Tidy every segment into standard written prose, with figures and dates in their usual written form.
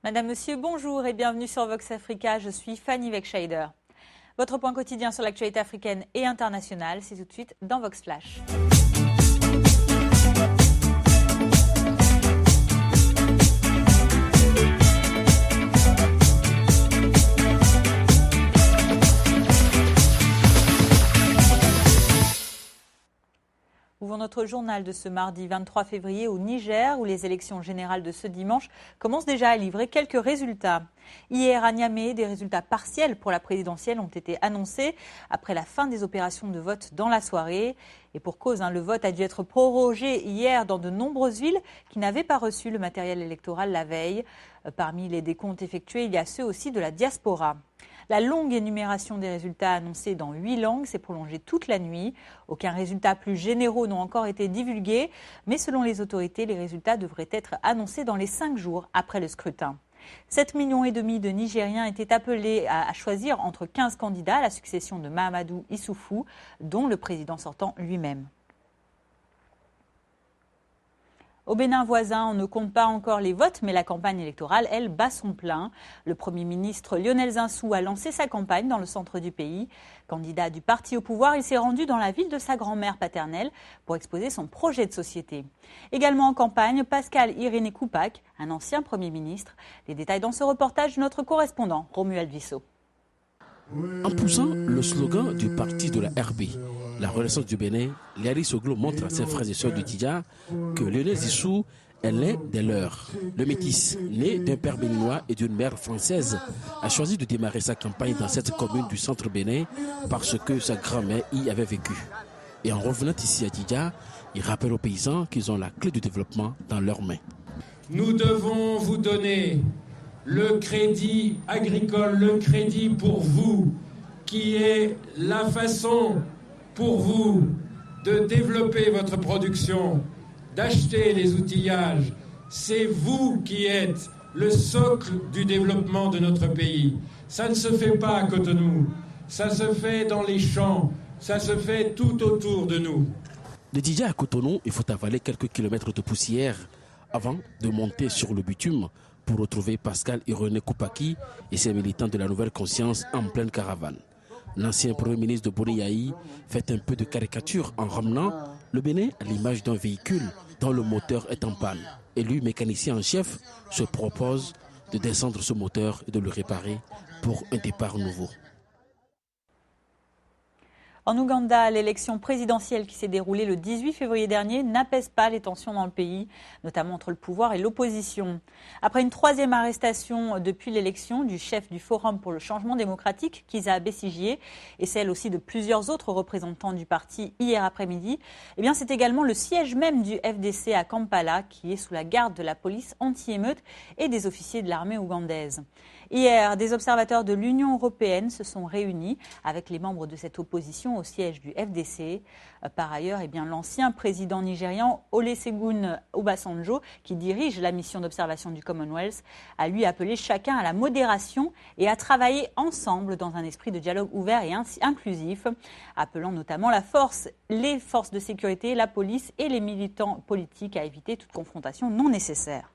Madame, Monsieur, bonjour et bienvenue sur Vox Africa. Je suis Fanny Weckscheider. Votre point quotidien sur l'actualité africaine et internationale, c'est tout de suite dans Vox Flash. Ouvrons notre journal de ce mardi 23 février au Niger, où les élections générales de ce dimanche commencent déjà à livrer quelques résultats. Hier à Niamey, des résultats partiels pour la présidentielle ont été annoncés après la fin des opérations de vote dans la soirée. Et pour cause, le vote a dû être prorogé hier dans de nombreuses villes qui n'avaient pas reçu le matériel électoral la veille. Parmi les décomptes effectués, il y a ceux aussi de la diaspora. La longue énumération des résultats annoncés dans 8 langues s'est prolongée toute la nuit. Aucun résultat plus généraux n'ont encore été divulgués, mais selon les autorités, les résultats devraient être annoncés dans les 5 jours après le scrutin. 7,5 millions de Nigériens étaient appelés à choisir entre 15 candidats à la succession de Mahamadou Issoufou, dont le président sortant lui-même. Au Bénin voisin, on ne compte pas encore les votes, mais la campagne électorale, elle, bat son plein. Le Premier ministre Lionel Zinsou a lancé sa campagne dans le centre du pays. Candidat du parti au pouvoir, il s'est rendu dans la ville de sa grand-mère paternelle pour exposer son projet de société. Également en campagne, Pascal Irénée Koupak, un ancien Premier ministre. Les détails dans ce reportage de notre correspondant Romuald Vissot. En poussant le slogan du parti de la RB, la Renaissance du Bénin, Léari Soglo montre à ses frères et sœurs du Tidja que Lionel Zinsou est l'un des leurs. Le métis, né d'un père béninois et d'une mère française, a choisi de démarrer sa campagne dans cette commune du centre Bénin parce que sa grand-mère y avait vécu. Et en revenant ici à Tidja, il rappelle aux paysans qu'ils ont la clé du développement dans leurs mains. Nous devons vous donner le crédit agricole, le crédit pour vous, qui est la façon pour vous de développer votre production, d'acheter les outillages. C'est vous qui êtes le socle du développement de notre pays. Ça ne se fait pas à Cotonou, ça se fait dans les champs, ça se fait tout autour de nous. De Tidja à Cotonou, il faut avaler quelques kilomètres de poussière avant de monter sur le bitume pour retrouver Pascal Irénée Koupaki et ses militants de la Nouvelle Conscience en pleine caravane. L'ancien Premier ministre de Boné-Yaï fait un peu de caricature en ramenant le Bénin à l'image d'un véhicule dont le moteur est en panne. Et lui, mécanicien en chef, se propose de descendre ce moteur et de le réparer pour un départ nouveau. En Ouganda, l'élection présidentielle qui s'est déroulée le 18 février dernier n'apaise pas les tensions dans le pays, notamment entre le pouvoir et l'opposition. Après une troisième arrestation depuis l'élection du chef du Forum pour le changement démocratique, Kizza Besigye, et celle aussi de plusieurs autres représentants du parti hier après-midi, c'est également le siège même du FDC à Kampala qui est sous la garde de la police anti-émeute et des officiers de l'armée ougandaise. Hier, des observateurs de l'Union européenne se sont réunis avec les membres de cette opposition au siège du FDC. Par ailleurs, l'ancien président nigérian Olusegun Obasanjo, qui dirige la mission d'observation du Commonwealth, a lui appelé chacun à la modération et à travailler ensemble dans un esprit de dialogue ouvert et inclusif, appelant notamment les forces de sécurité, la police et les militants politiques à éviter toute confrontation non nécessaire.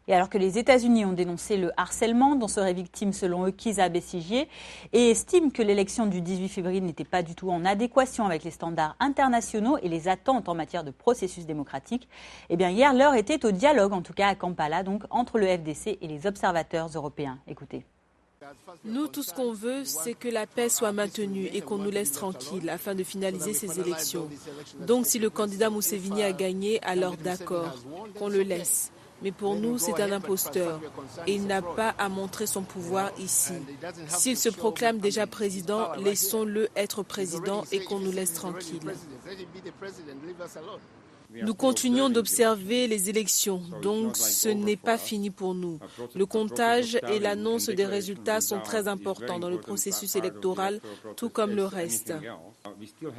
Et alors que les États-Unis ont dénoncé le harcèlement dont serait victime selon eux Kizza Besigye et estiment que l'élection du 18 février n'était pas du tout en adéquation avec les standards internationaux et les attentes en matière de processus démocratique, hier l'heure était au dialogue, en tout cas à Kampala, donc entre le FDC et les observateurs européens. Écoutez. Nous, tout ce qu'on veut, c'est que la paix soit maintenue et qu'on nous laisse tranquilles afin de finaliser ces élections. Donc si le candidat Museveni a gagné, alors d'accord, qu'on le laisse. Mais pour nous, c'est un imposteur et il n'a pas à montrer son pouvoir ici. S'il se proclame déjà président, laissons-le être président et qu'on nous laisse tranquilles. Nous continuons d'observer les élections, donc ce n'est pas fini pour nous. Le comptage et l'annonce des résultats sont très importants dans le processus électoral, tout comme le reste.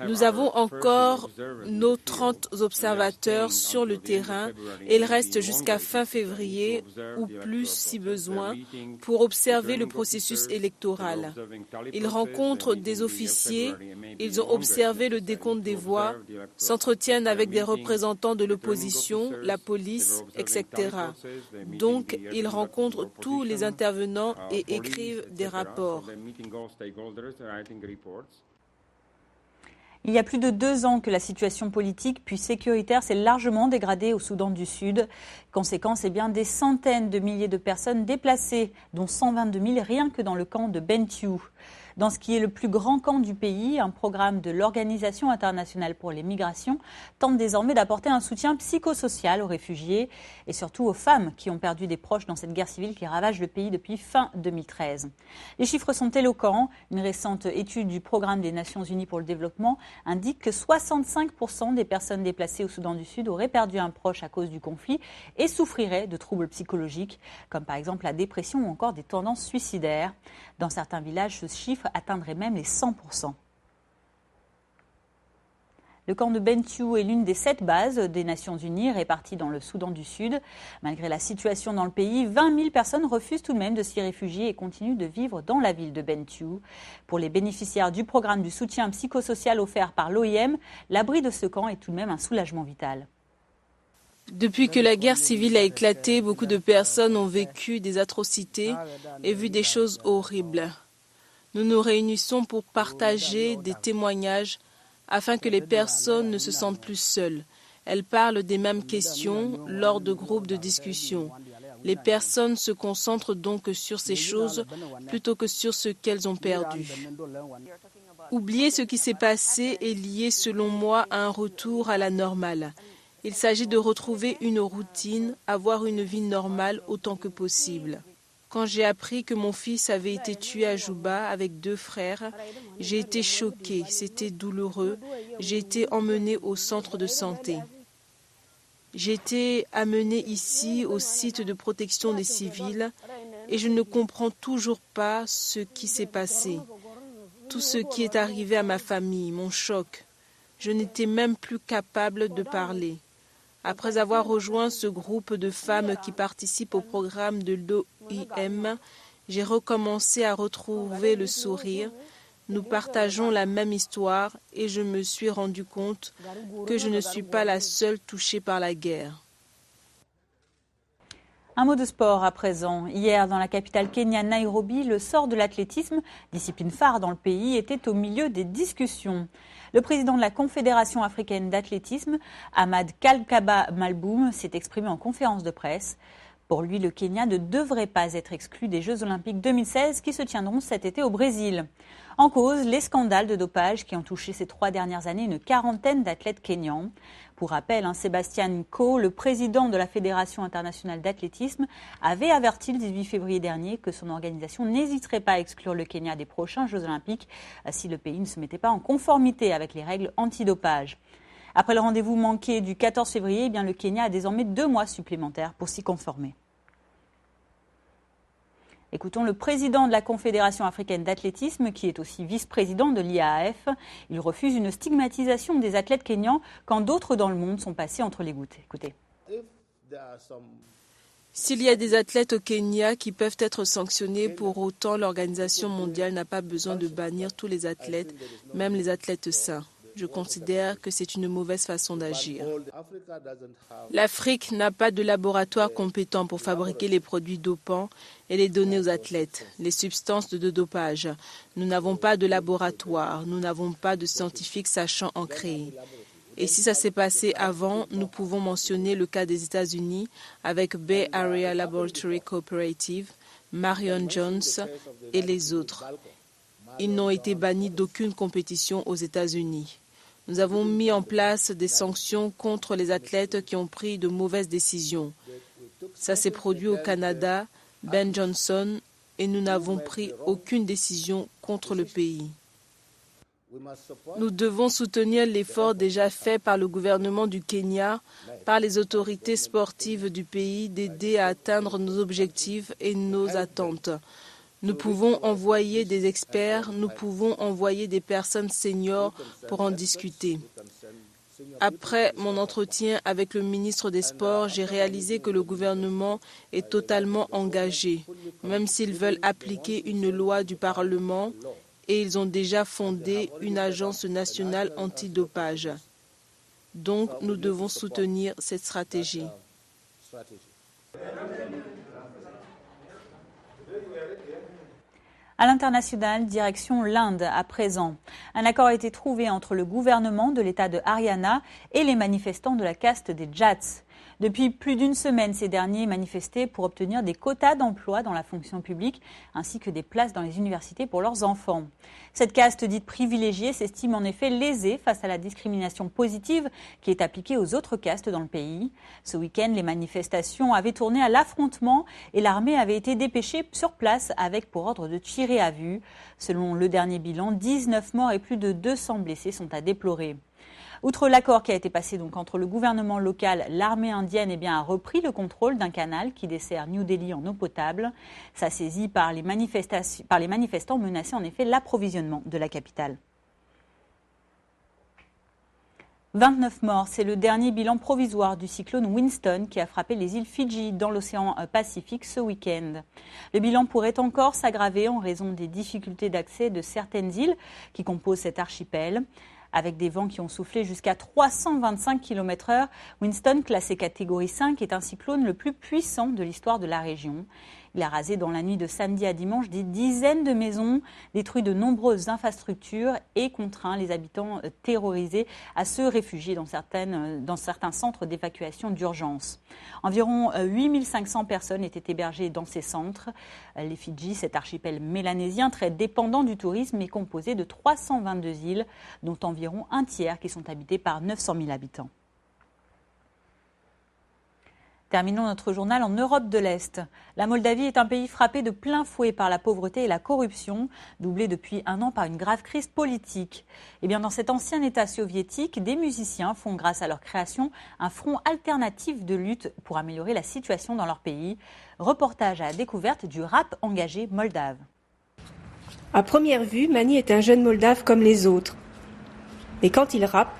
Nous avons encore nos 30 observateurs sur le terrain et il reste jusqu'à fin février ou plus si besoin pour observer le processus électoral. Ils rencontrent des officiers, ils ont observé le décompte des voix, s'entretiennent avec des représentants représentants de l'opposition, la police, etc. Donc, ils rencontrent tous les intervenants et écrivent des rapports. Il y a plus de 2 ans que la situation politique puis sécuritaire s'est largement dégradée au Soudan du Sud. Conséquence, des centaines de milliers de personnes déplacées, dont 122 000 rien que dans le camp de Bentiu. Dans ce qui est le plus grand camp du pays, un programme de l'Organisation internationale pour les migrations tente désormais d'apporter un soutien psychosocial aux réfugiés et surtout aux femmes qui ont perdu des proches dans cette guerre civile qui ravage le pays depuis fin 2013. Les chiffres sont éloquents. Une récente étude du Programme des Nations Unies pour le développement indique que 65% des personnes déplacées au Soudan du Sud auraient perdu un proche à cause du conflit et souffriraient de troubles psychologiques, comme par exemple la dépression ou encore des tendances suicidaires. Dans certains villages, ce chiffre atteindrait même les 100%. Le camp de Bentiu est l'une des 7 bases des Nations Unies réparties dans le Soudan du Sud. Malgré la situation dans le pays, 20 000 personnes refusent tout de même de s'y réfugier et continuent de vivre dans la ville de Bentiu. Pour les bénéficiaires du programme du soutien psychosocial offert par l'OIM, l'abri de ce camp est tout de même un soulagement vital. Depuis que la guerre civile a éclaté, beaucoup de personnes ont vécu des atrocités et vu des choses horribles. Nous nous réunissons pour partager des témoignages afin que les personnes ne se sentent plus seules. Elles parlent des mêmes questions lors de groupes de discussion. Les personnes se concentrent donc sur ces choses plutôt que sur ce qu'elles ont perdu. Oublier ce qui s'est passé est lié, selon moi, à un retour à la normale. Il s'agit de retrouver une routine, avoir une vie normale autant que possible. Quand j'ai appris que mon fils avait été tué à Juba avec 2 frères, j'ai été choquée, c'était douloureux. J'ai été emmenée au centre de santé. J'ai été amenée ici au site de protection des civils et je ne comprends toujours pas ce qui s'est passé. Tout ce qui est arrivé à ma famille, mon choc. Je n'étais même plus capable de parler. Après avoir rejoint ce groupe de femmes qui participent au programme de l'OIM, j'ai recommencé à retrouver le sourire. Nous partageons la même histoire et je me suis rendu compte que je ne suis pas la seule touchée par la guerre. Un mot de sport à présent. Hier, dans la capitale kenyane Nairobi, le sort de l'athlétisme, discipline phare dans le pays, était au milieu des discussions. Le président de la Confédération africaine d'athlétisme, Ahmad Kalkaba Malboum, s'est exprimé en conférence de presse. Pour lui, le Kenya ne devrait pas être exclu des Jeux Olympiques 2016 qui se tiendront cet été au Brésil. En cause, les scandales de dopage qui ont touché ces 3 dernières années une quarantaine d'athlètes kenyans. Pour rappel, Sébastien Coe, le président de la Fédération internationale d'athlétisme, avait averti le 18 février dernier que son organisation n'hésiterait pas à exclure le Kenya des prochains Jeux Olympiques si le pays ne se mettait pas en conformité avec les règles antidopage. Après le rendez-vous manqué du 14 février, le Kenya a désormais 2 mois supplémentaires pour s'y conformer. Écoutons le président de la Confédération africaine d'athlétisme, qui est aussi vice-président de l'IAAF. Il refuse une stigmatisation des athlètes kenyans quand d'autres dans le monde sont passés entre les gouttes. Écoutez. S'il y a des athlètes au Kenya qui peuvent être sanctionnés, pour autant l'Organisation mondiale n'a pas besoin de bannir tous les athlètes, même les athlètes sains. Je considère que c'est une mauvaise façon d'agir. L'Afrique n'a pas de laboratoire compétent pour fabriquer les produits dopants et les donner aux athlètes, les substances de dopage. Nous n'avons pas de laboratoire, nous n'avons pas de scientifiques sachant en créer. Et si ça s'est passé avant, nous pouvons mentionner le cas des États-Unis avec Bay Area Laboratory Cooperative, Marion Jones et les autres. Ils n'ont été bannis d'aucune compétition aux États-Unis. Nous avons mis en place des sanctions contre les athlètes qui ont pris de mauvaises décisions. Ça s'est produit au Canada, Ben Johnson, et nous n'avons pris aucune décision contre le pays. Nous devons soutenir l'effort déjà fait par le gouvernement du Kenya, par les autorités sportives du pays, d'aider à atteindre nos objectifs et nos attentes. Nous pouvons envoyer des experts, nous pouvons envoyer des personnes seniors pour en discuter. Après mon entretien avec le ministre des Sports, j'ai réalisé que le gouvernement est totalement engagé, même s'ils veulent appliquer une loi du Parlement, et ils ont déjà fondé une agence nationale antidopage. Donc, nous devons soutenir cette stratégie. À l'international, direction l'Inde à présent. Un accord a été trouvé entre le gouvernement de l'État de Haryana et les manifestants de la caste des Jats. Depuis plus d'une semaine, ces derniers manifestaient pour obtenir des quotas d'emploi dans la fonction publique ainsi que des places dans les universités pour leurs enfants. Cette caste dite privilégiée s'estime en effet lésée face à la discrimination positive qui est appliquée aux autres castes dans le pays. Ce week-end, les manifestations avaient tourné à l'affrontement et l'armée avait été dépêchée sur place avec pour ordre de tirer à vue. Selon le dernier bilan, 19 morts et plus de 200 blessés sont à déplorer. Outre l'accord qui a été passé donc entre le gouvernement local, l'armée indienne a repris le contrôle d'un canal qui dessert New Delhi en eau potable. Sa saisie par les manifestants menaçait en effet l'approvisionnement de la capitale. 29 morts, c'est le dernier bilan provisoire du cyclone Winston qui a frappé les îles Fidji dans l'océan Pacifique ce week-end. Le bilan pourrait encore s'aggraver en raison des difficultés d'accès de certaines îles qui composent cet archipel. Avec des vents qui ont soufflé jusqu'à 325 km/h, Winston, classé catégorie 5, est un cyclone le plus puissant de l'histoire de la région. Il a rasé dans la nuit de samedi à dimanche des dizaines de maisons, détruit de nombreuses infrastructures et contraint les habitants terrorisés à se réfugier dans certains centres d'évacuation d'urgence. Environ 8500 personnes étaient hébergées dans ces centres. Les Fidji, cet archipel mélanésien très dépendant du tourisme, est composé de 322 îles, dont environ un tiers qui sont habitées par 900 000 habitants. Terminons notre journal en Europe de l'Est. La Moldavie est un pays frappé de plein fouet par la pauvreté et la corruption, doublée depuis un an par une grave crise politique. Dans cet ancien État soviétique, des musiciens font, grâce à leur création, un front alternatif de lutte pour améliorer la situation dans leur pays. Reportage à la découverte du rap engagé moldave. À première vue, Mani est un jeune moldave comme les autres. Mais quand il rappe,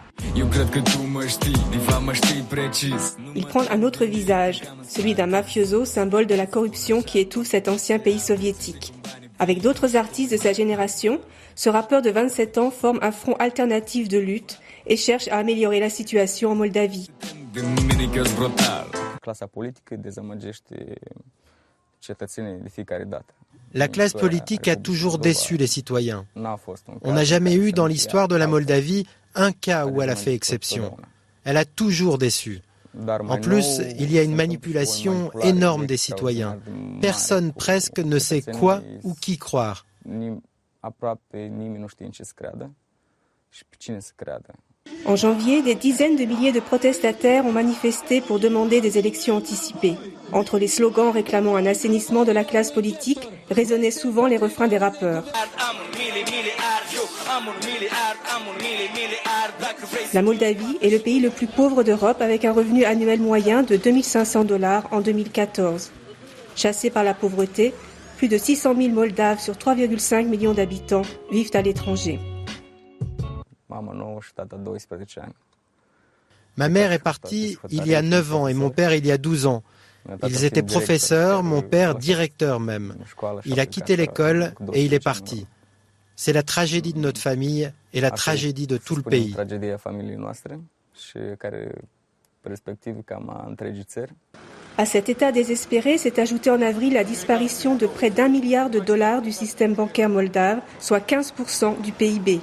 il prend un autre visage, celui d'un mafioso, symbole de la corruption qui étouffe cet ancien pays soviétique. Avec d'autres artistes de sa génération, ce rappeur de 27 ans forme un front alternatif de lutte et cherche à améliorer la situation en Moldavie. La classe politique a toujours déçu les citoyens. On n'a jamais eu dans l'histoire de la Moldavie un cas où elle a fait exception. Elle a toujours déçu. En plus, il y a une manipulation énorme des citoyens. Personne presque ne sait quoi ou qui croire. En janvier, des dizaines de milliers de protestataires ont manifesté pour demander des élections anticipées. Entre les slogans réclamant un assainissement de la classe politique, résonnaient souvent les refrains des rappeurs. La Moldavie est le pays le plus pauvre d'Europe avec un revenu annuel moyen de 2 500 $ en 2014. Chassés par la pauvreté, plus de 600 000 Moldaves sur 3,5 millions d'habitants vivent à l'étranger. Ma mère est partie il y a 9 ans et mon père il y a 12 ans. Ils étaient professeurs, mon père directeur même. Il a quitté l'école et il est parti. C'est la tragédie de notre famille et la tragédie de tout le pays. À cet état désespéré s'est ajoutée en avril la disparition de près d'1 milliard de dollars du système bancaire moldave, soit 15% du PIB.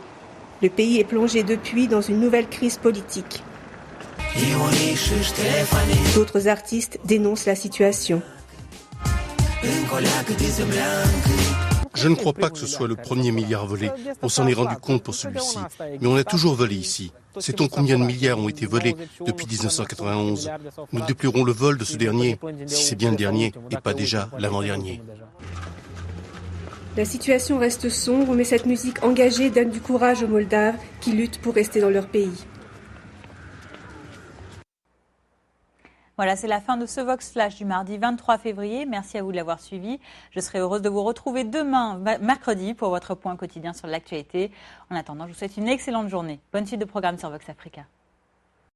Le pays est plongé depuis dans une nouvelle crise politique. D'autres artistes dénoncent la situation. Je ne crois pas que ce soit le premier milliard volé. On s'en est rendu compte pour celui-ci. Mais on a toujours volé ici. Sait-on combien de milliards ont été volés depuis 1991 ? Nous déplorons le vol de ce dernier, si c'est bien le dernier et pas déjà l'avant-dernier. La situation reste sombre, mais cette musique engagée donne du courage aux Moldaves qui luttent pour rester dans leur pays. Voilà, c'est la fin de ce Vox Flash du mardi 23 février. Merci à vous de l'avoir suivi. Je serai heureuse de vous retrouver demain, mercredi, pour votre point quotidien sur l'actualité. En attendant, je vous souhaite une excellente journée. Bonne suite de programme sur Vox Africa.